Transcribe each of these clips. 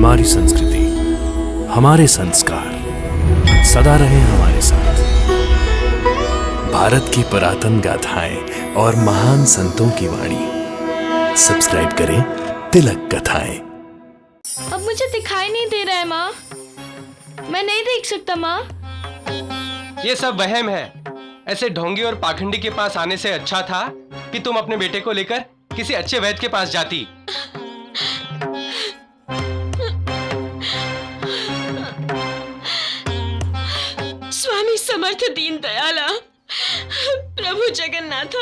हमारी संस्कृति, हमारे संस्कार सदा रहे हमारे साथ। भारत की पुरातन गाथाएं और महान संतों की वाणी। सब्सक्राइब करें तिलक कथाएं। अब मुझे दिखाई नहीं दे रहा है माँ, मैं नहीं देख सकता माँ। ये सब वहम है। ऐसे ढोंगी और पाखंडी के पास आने से अच्छा था कि तुम अपने बेटे को लेकर किसी अच्छे वैद्य के पास जाती। स्वामी समर्थ दीन दयाला, प्रभु जगन्नाथ,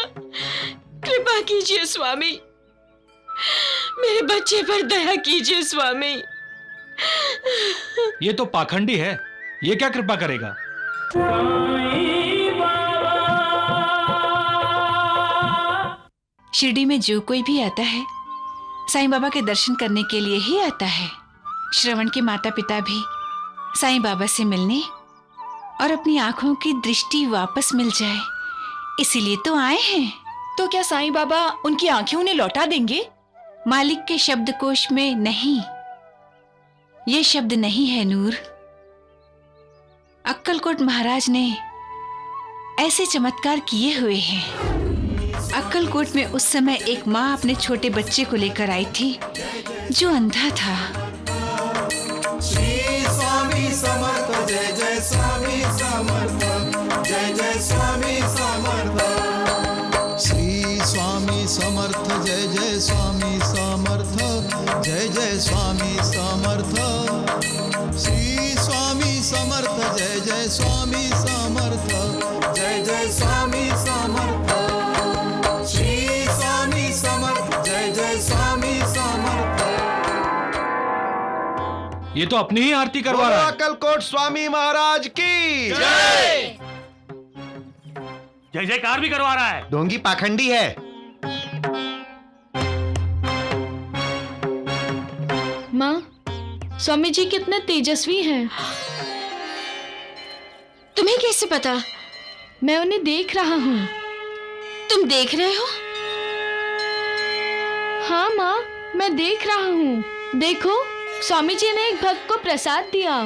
कृपा कीजिए स्वामी, मेरे बच्चे पर दया कीजिए स्वामी। ये तो पाखंडी है, ये क्या कृपा करेगा? शिरडी में जो कोई भी आता है साईं बाबा के दर्शन करने के लिए ही आता है। श्रवण के माता पिता भी साईं बाबा से मिलने और अपनी आंखों की दृष्टि वापस मिल जाए, इसीलिए तो आए हैं। तो क्या साईं बाबा उनकी आंखें उन्हें लौटा देंगे? मालिक के शब्दकोश में नहीं, ये शब्द नहीं है नूर। अक्कलकोट महाराज ने ऐसे चमत्कार किए हुए हैं। अक्कलकोट में उस समय एक माँ अपने छोटे बच्चे को लेकर आई थी जो अंधा था। श्री स्वामी समर्थ, जय जय स्वामी समर्थ, जय जय स्वामी समर्थ। श्री स्वामी समर्थ, जय जय स्वामी समर्थ, जय जय स्वामी समर्थ। श्री स्वामी समर्थ, जय जय स्वामी समर्थ, जय जय स्वामी समर्थ। श्री स्वामी समर्थ, जय जय स्वामी समर्थ। ये तो अपनी ही आरती करवा रहा है। अक्कलकोट स्वामी महाराज की जय जयकार भी करवा रहा है। ढोंगी पाखंडी है। माँ, स्वामी जी कितने तेजस्वी हैं। तुम्हें कैसे पता? मैं उन्हें देख रहा हूँ। तुम देख रहे हो? हाँ माँ, मैं देख रहा हूँ। देखो, स्वामी जी ने एक भक्त को प्रसाद दिया।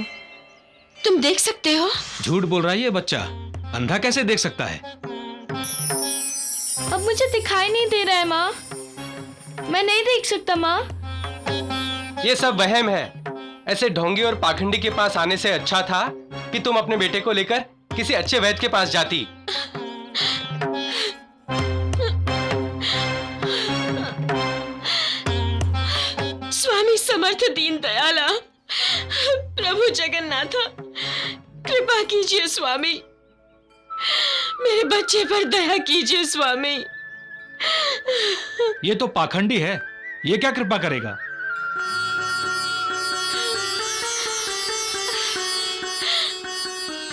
तुम देख सकते हो? झूठ बोल रहा है ये बच्चा, अंधा कैसे देख सकता है? अब मुझे दिखाई नहीं दे रहा है माँ, मैं नहीं देख सकता माँ। ये सब वहम है। ऐसे ढोंगी और पाखंडी के पास आने से अच्छा था कि तुम अपने बेटे को लेकर किसी अच्छे वैद्य के पास जाती। स्वामी समर्थ दीन दयाला, प्रभु जगन्नाथ, कृपा कीजिए स्वामी, मेरे बच्चे पर दया कीजिए स्वामी। ये तो पाखंडी है, ये क्या कृपा करेगा?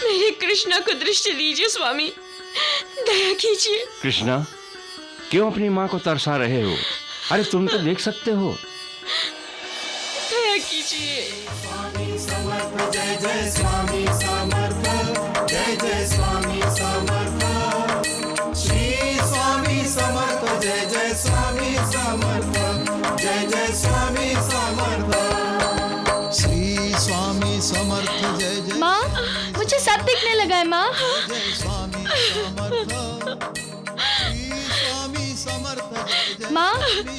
मेरे कृष्णा को दृष्टि दीजिए स्वामी, दया कीजिए। कृष्णा, क्यों अपनी माँ को तरसा रहे हो? अरे तुम तो देख सकते हो। दया कीजिए। स्वामी समर्थ, जय जय स्वामी समर्थ, जय जय स्वामी समर्थ। श्री स्वामी समर्थ, जय जय स्वामी समर्थ, जय जय स्वामी समर्थ। श्री स्वामी समर्थ, जय जय माँ, मुझे सब दिखने लगा है माँ। स्वामी समर्थ। श्री स्वामी समर्थ, जय जय माँ,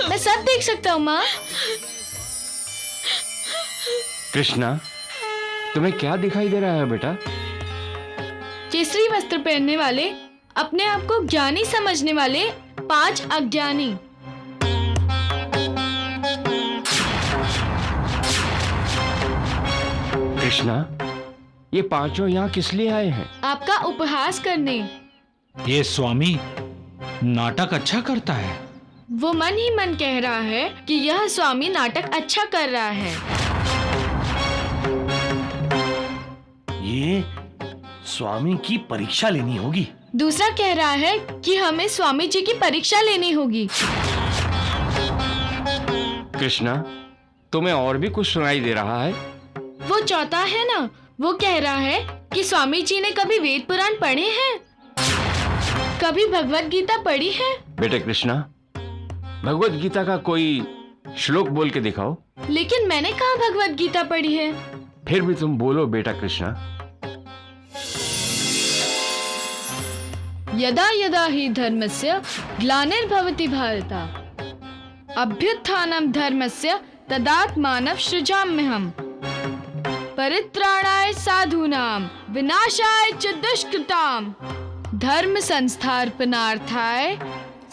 मैं सब देख सकता हूँ माँ। कृष्णा, तुम्हें क्या दिखाई दे रहा है बेटा? केसरी वस्त्र पहनने वाले, अपने आप को ज्ञानी समझने वाले 5 अज्ञानी। कृष्णा, ये पांचों यहाँ किस लिए आए हैं? आपका उपहास करने। ये स्वामी नाटक अच्छा करता है। वो मन ही मन कह रहा है कि यह स्वामी नाटक अच्छा कर रहा है। ये स्वामी की परीक्षा लेनी होगी। दूसरा कह रहा है कि हमें स्वामी जी की परीक्षा लेनी होगी। कृष्णा, तुम्हें और भी कुछ सुनाई दे रहा है? वो चौथा है ना, वो कह रहा है कि स्वामी जी ने कभी वेद पुराण पढ़े हैं, कभी भगवत गीता पढ़ी है। बेटे कृष्णा, भगवत गीता का कोई श्लोक बोल के दिखाओ। लेकिन मैंने कहाँ भगवत गीता पढ़ी है। फिर भी तुम बोलो बेटा कृष्णा। यदा यदा हि धर्मस्य ग्लानिर्भवति भारत अभ्युत्थानं धर्मस्य तदात्मानं सृजाम्यहम् परित्राणाय साधूनां विनाशाय च दुष्कृतां धर्म संस्थापनार्थाय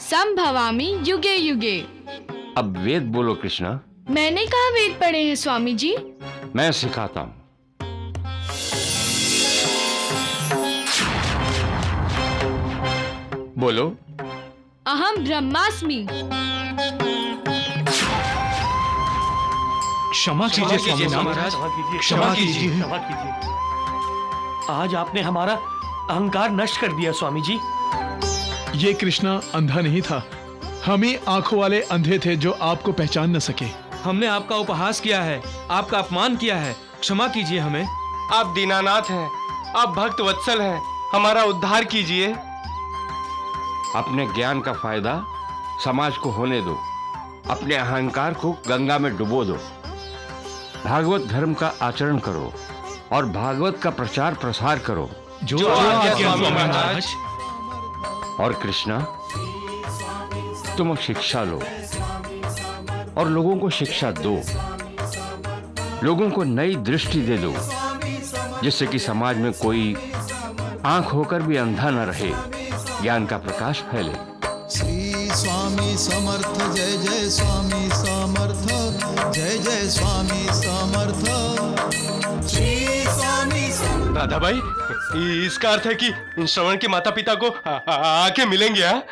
संभवामि युगे युगे। अब वेद बोलो कृष्णा। मैंने कहा वेद पढ़े हैं स्वामी जी। मैं सिखाता हूं। बोलो। अहम ब्रह्मास्मि। क्षमा कीजिए स्वामी महाराज, क्षमा कीजिए। क्षमा कीजिए। आज आपने हमारा अहंकार नष्ट कर दिया स्वामी जी। ये कृष्णा अंधा नहीं था, हम ही आंखों वाले अंधे थे जो आपको पहचान न सके। हमने आपका उपहास किया है, आपका अपमान किया है, क्षमा कीजिए हमें। आप दीनानाथ हैं, आप भक्त वत्सल हैं, हमारा उद्धार कीजिए। अपने ज्ञान का फायदा समाज को होने दो, अपने अहंकार को गंगा में डुबो दो। भागवत धर्म का आचरण करो और भागवत का प्रचार प्रसार करो। जो आज्ञा स्वामी महाराज। और कृष्णा, तुम शिक्षा लो और लोगों को शिक्षा दो, लोगों को नई दृष्टि दे दो, जिससे कि समाज में कोई आंख होकर भी अंधा न रहे, ज्ञान का प्रकाश फैले। श्री स्वामी समर्थ जय जय स्वामी समर्थ, जय जय स्वामी समर्थ, श्री स्वामी समर्थ। राधा भाई, इसका अर्थ है कि इन श्रवण के माता पिता को आके मिलेंगे। हाँ,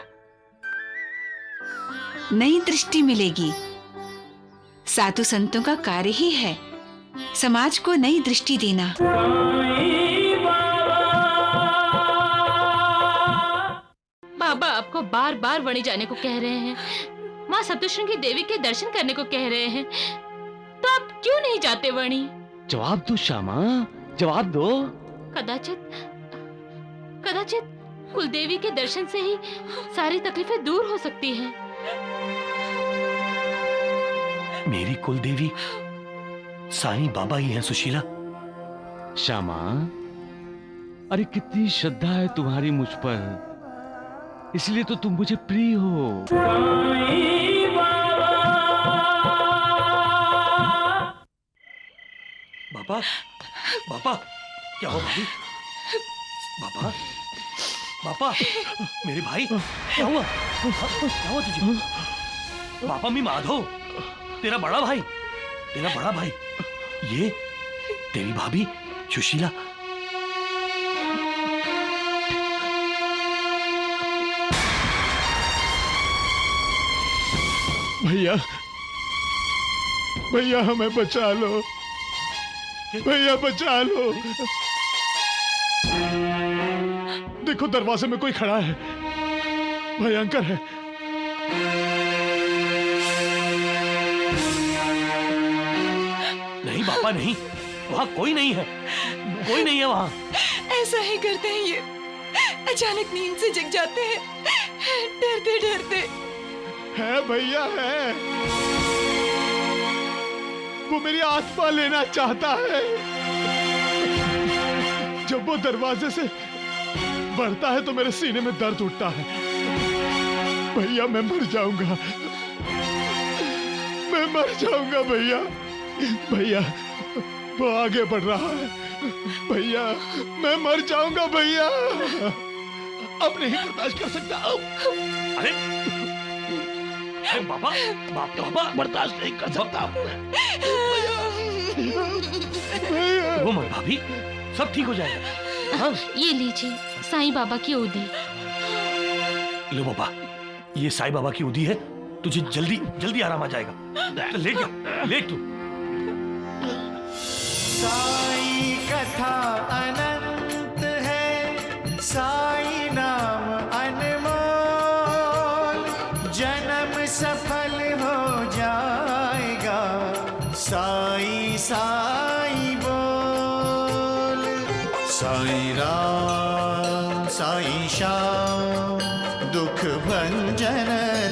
नई दृष्टि मिलेगी। साधु संतों का कार्य ही है समाज को नई दृष्टि देना। बाबा आपको बार बार वणी जाने को कह रहे हैं, माँ सप्तशृंगी देवी के दर्शन करने को कह रहे हैं, तो आप क्यों नहीं जाते वणी? जवाब दो श्यामा, जवाब दो। कदाचित कुलदेवी के दर्शन से ही सारी तकलीफें दूर हो सकती हैं। मेरी कुलदेवी साईं बाबा ही हैं सुशीला। श्यामा, अरे कितनी श्रद्धा है तुम्हारी मुझ पर, इसलिए तो तुम मुझे प्रिय हो। बाबा, बाबा, क्या हुआ भाई? बाबा, बाबा, मेरे भाई, क्या हुआ? क्या हुआ तुझे? बाबा मी माधव, तेरा बड़ा भाई, ये तेरी भाभी सुशीला। भैया, भैया हमें बचा लो, भैया बचा लो। देखो दरवाजे में कोई खड़ा है, भयंकर है। नहीं बाबा नहीं, वहाँ कोई नहीं है, कोई नहीं है वहाँ। ऐसा ही करते हैं ये, अचानक नींद से जग जाते हैं, डरते डरते। है भैया है, वो मेरी आत्मा लेना चाहता है। जब वो दरवाजे से बढ़ता है तो मेरे सीने में दर्द उठता है। भैया मैं मर जाऊंगा, मैं मर जाऊंगा भैया। भैया वो आगे बढ़ रहा है, भैया मैं मर जाऊंगा भैया। अब नहीं बर्दाश्त कर सकता। अरे बाबा, बाबा बर्दाश्त नहीं कर सकता। वो मत भाभी, सब ठीक हो जाएगा। हाँ? ये लीजिए साईं बाबा की उदी। लो बाबा, ये साईं बाबा की उदी है, तुझे जल्दी जल्दी आराम आ जाएगा। लेट जा, लेट तू। साई कथा अनंत है, साई नाम अनमोल, जन्म सफल हो जाएगा, साई साई बोल। साई राम साई श्याम, दुख भंजन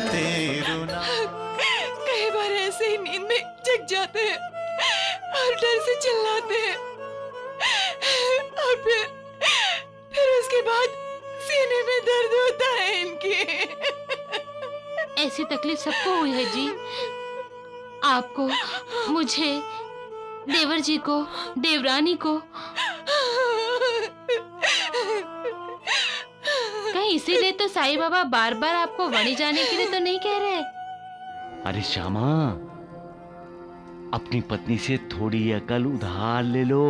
तेरु नाम। कई बार ऐसे ही जाते हैं और डर से चिल्लाते हैं और फिर उसके बाद सीने में दर्द होता है इनके। ऐसी तकलीफ सबको हुई है जी, आपको, मुझे, देवर जी को, देवरानी को। कहीं इसीलिए तो साईं बाबा बार बार आपको वणी जाने के लिए तो नहीं कह रहे? अरे श्यामा, अपनी पत्नी से थोड़ी अकल उधार ले लो,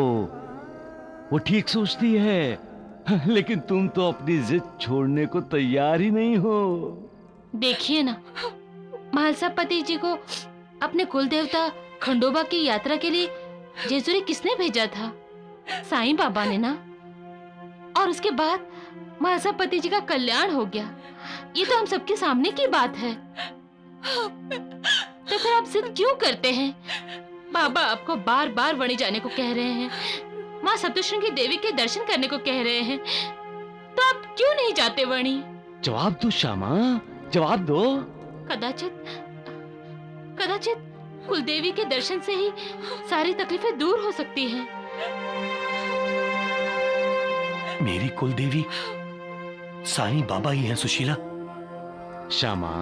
वो ठीक सोचती है, लेकिन तुम तो अपनी जिद छोड़ने को तैयार ही नहीं हो। देखिए ना, महालसा पति जी को अपने कुल देवता खंडोबा की यात्रा के लिए जेजुरी किसने भेजा था? साईं बाबा ने ना। और उसके बाद महालसा पति जी का कल्याण हो गया। ये तो हम सबके सामने की बात है। तो फिर आप जिद क्यों करते हैं? बाबा आपको बार बार वणी जाने को कह रहे हैं, माँ सप्तशृंगी देवी के दर्शन करने को कह रहे हैं, तो आप क्यों नहीं जाते वणी? जवाब दो श्यामा, जवाब दो। कदाचित कुलदेवी के दर्शन से ही सारी तकलीफें दूर हो सकती हैं। मेरी कुलदेवी साईं बाबा ही हैं सुशीला। श्यामा,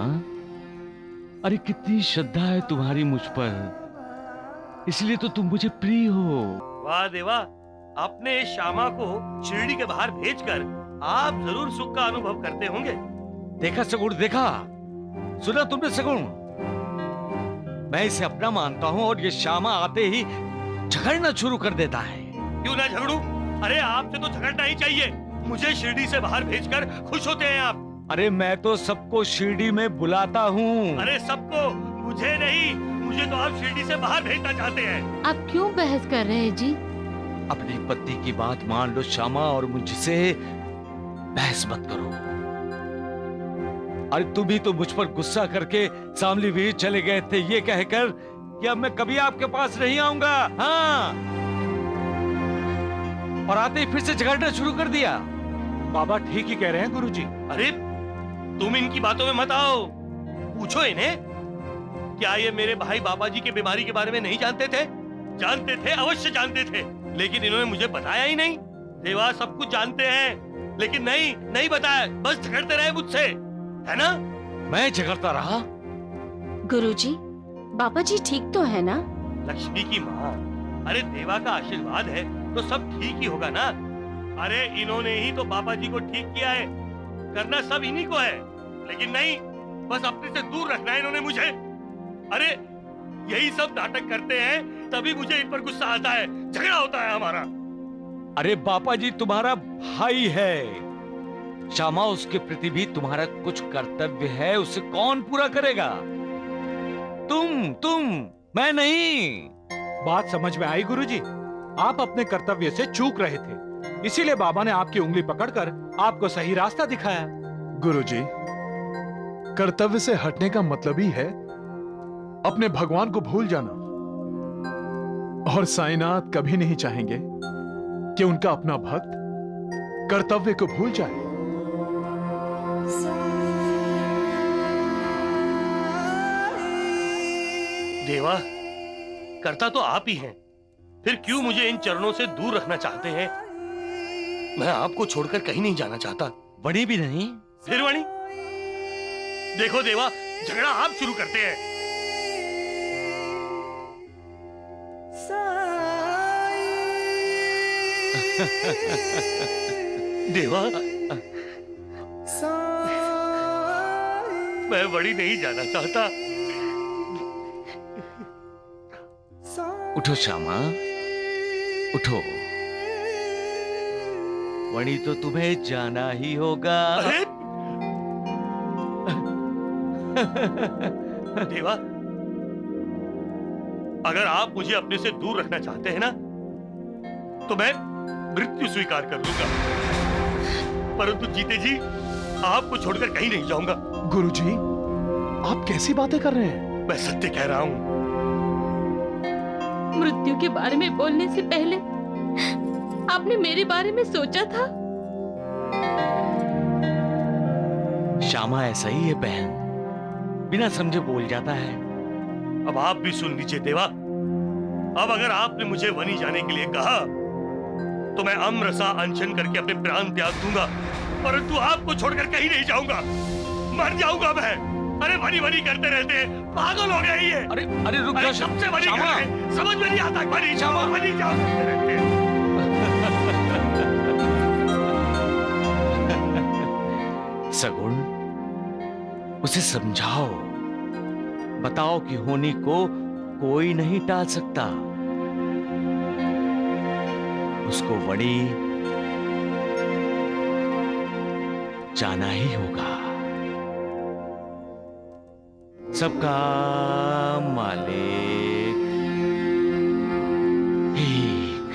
अरे कितनी श्रद्धा है तुम्हारी मुझ पर, इसलिए तो तुम मुझे प्रिय हो। वाह देवा, अपने श्यामा को शिरडी के बाहर भेजकर आप जरूर सुख का अनुभव करते होंगे। देखा सगुण, देखा, सुना तुमने सगुण? मैं इसे अपना मानता हूँ और ये श्यामा आते ही झगड़ना शुरू कर देता है। क्यों ना झगड़ूं? अरे आपसे तो झगड़ना ही चाहिए। मुझे शिरडी से बाहर भेजकर खुश होते हैं आप। अरे मैं तो सबको शिरडी में बुलाता हूँ। अरे सबको, मुझे नहीं, मुझे तो आप शिरडी से बाहर भेजना चाहते हैं। आप क्यों बहस कर रहे हैं जी? अपनी पति की बात मान लो श्यामा, और मुझसे बहस मत करो। अरे तुम ही तो मुझ पर गुस्सा करके शामली वीर चले गए थे, ये कहकर कि अब मैं कभी आपके पास नहीं आऊंगा। हाँ, और आते ही फिर से झगड़ना शुरू कर दिया। बाबा ठीक ही कह रहे हैं गुरुजी। अरे तुम इनकी बातों में मत आओ, पूछो इन्हें, क्या ये मेरे भाई बाबा जी की बीमारी के बारे में नहीं जानते थे? जानते थे, अवश्य जानते थे, लेकिन इन्होंने मुझे बताया ही नहीं। देवा सब कुछ जानते हैं, लेकिन नहीं बताया, बस झगड़ते रहे मुझसे, है ना? मैं झगड़ता रहा? गुरुजी, बाबा जी ठीक तो है ना? लक्ष्मी की माँ, अरे देवा का आशीर्वाद है तो सब ठीक ही होगा ना। अरे इन्होंने ही तो बाबा जी को ठीक किया है, करना सब इन्हीं को है, लेकिन नहीं, बस अपने से दूर रखना है इन्होंने मुझे। अरे यही सब नाटक करते हैं, तभी मुझे इन पर गुस्सा आता है, झगड़ा होता है हमारा। अरे बापा जी तुम्हारा भाई है श्यामा, उसके प्रति भी तुम्हारा कुछ कर्तव्य है, उसे कौन पूरा करेगा? तुम, मैं नहीं। बात समझ में आई गुरुजी, आप अपने कर्तव्य से चूक रहे थे, इसीलिए बाबा ने आपकी उंगली पकड़कर आपको सही रास्ता दिखाया। गुरुजी, कर्तव्य से हटने का मतलब ही है अपने भगवान को भूल जाना, और साईनाथ कभी नहीं चाहेंगे कि उनका अपना भक्त कर्तव्य को भूल जाए। देवा, करता तो आप ही हैं, फिर क्यों मुझे इन चरणों से दूर रखना चाहते हैं? मैं आपको छोड़कर कहीं नहीं जाना चाहता। वणी भी नहीं? फिर वणी? देखो देवा, झगड़ा आप शुरू करते हैं। देवा, मैं वणी नहीं जाना चाहता। उठो श्यामा, उठो, वणी तो तुम्हें जाना ही होगा। देवा, अगर आप मुझे अपने से दूर रखना चाहते हैं ना, तो मैं मृत्यु स्वीकार कर लूंगा, परंतु जीते जी आपको छोड़कर कहीं नहीं जाऊंगा। गुरुजी, आप कैसी बातें कर रहे हैं? मैं सत्य कह रहा हूं। मृत्यु के बारे में बोलने से पहले आपने मेरे बारे में सोचा था? श्यामा ऐसा ही है बहन, बिना समझे बोल जाता है। अब आप भी सुन लीजिए देवा, अब अगर आपने मुझे वनी जाने के लिए कहा तो मैं अमरसा अनशन करके अपने प्राण त्याग दूंगा, परंतु आपको छोड़कर कहीं नहीं जाऊंगा। मर जाऊंगा मैं। अरे वनी वनी करते रहते हैं, पागल हो गए ये। अरे अरे रुक जा सबसे वनी कर रहे हैं, समझ में नहीं आता। वनी जाओ वनी जाओ करते रहते हैं। सगुण, उसे समझाओ, बताओ कि होनी को कोई नहीं टाल सकता। उसको वड़ी जाना ही होगा। सबका मालिक एक।